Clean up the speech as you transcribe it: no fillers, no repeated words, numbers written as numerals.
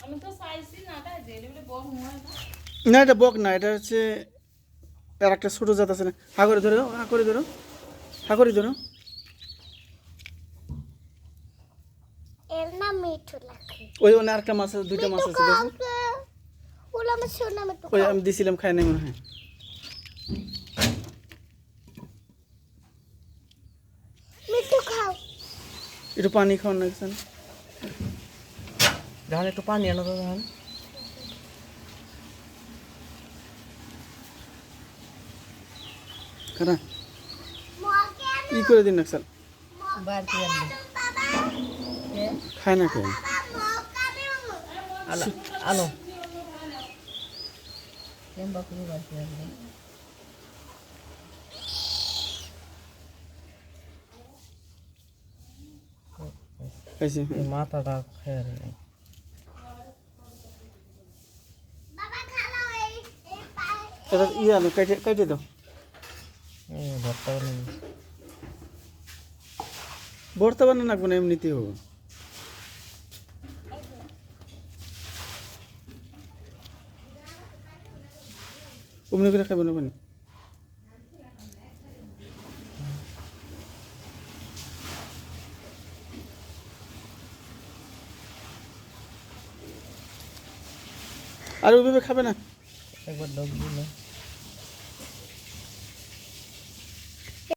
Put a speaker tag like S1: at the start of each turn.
S1: আমি তো চাইছি না এটা জেলে বলে বক নয়
S2: না এটা বক না, এটা হচ্ছে আর একটা ছোট জাত আছে না। হা করে ধরো, হা করে ধরো, হা করে ধরো।
S3: এর নাম মিঠু লাগে।
S2: ওই ওখানে আরেকটা মাছ আছে, দুইটা মাছ আছে দেখো।
S3: ওলা মাছ নাম একটু
S2: ওই
S3: খাও।
S2: আমি দিছিলাম, খাই নাই মনে হয়।
S3: মিঠু খাও।
S2: একটু পানি খাওয়ান না কিছু।
S4: জাহান একটু পানি আনো তো জাহান।
S2: খানা
S3: মগে আনো
S2: ই করে দিন না স্যার,
S4: বাড়তি আনবে
S3: বাবা।
S2: খায় না কেন?
S3: বাবা মগে আনো।
S4: আনো আনো কেমবা করে বাড়তি আনবে
S2: খাইছি।
S4: এই মাথাটা খেয়ে নেই
S3: বাবা খাও এই পায়ে।
S2: এটা ইয়ে আনো, কেটে কেটে দাও।
S4: ভর্তা বানিয়ে
S2: ভর্তা বানানো লাগবে না, এমনিতেই হবে। অমনি করে খাবে না পানি। আর ওইভাবে খাবে না।
S4: একবার ডগ দিলে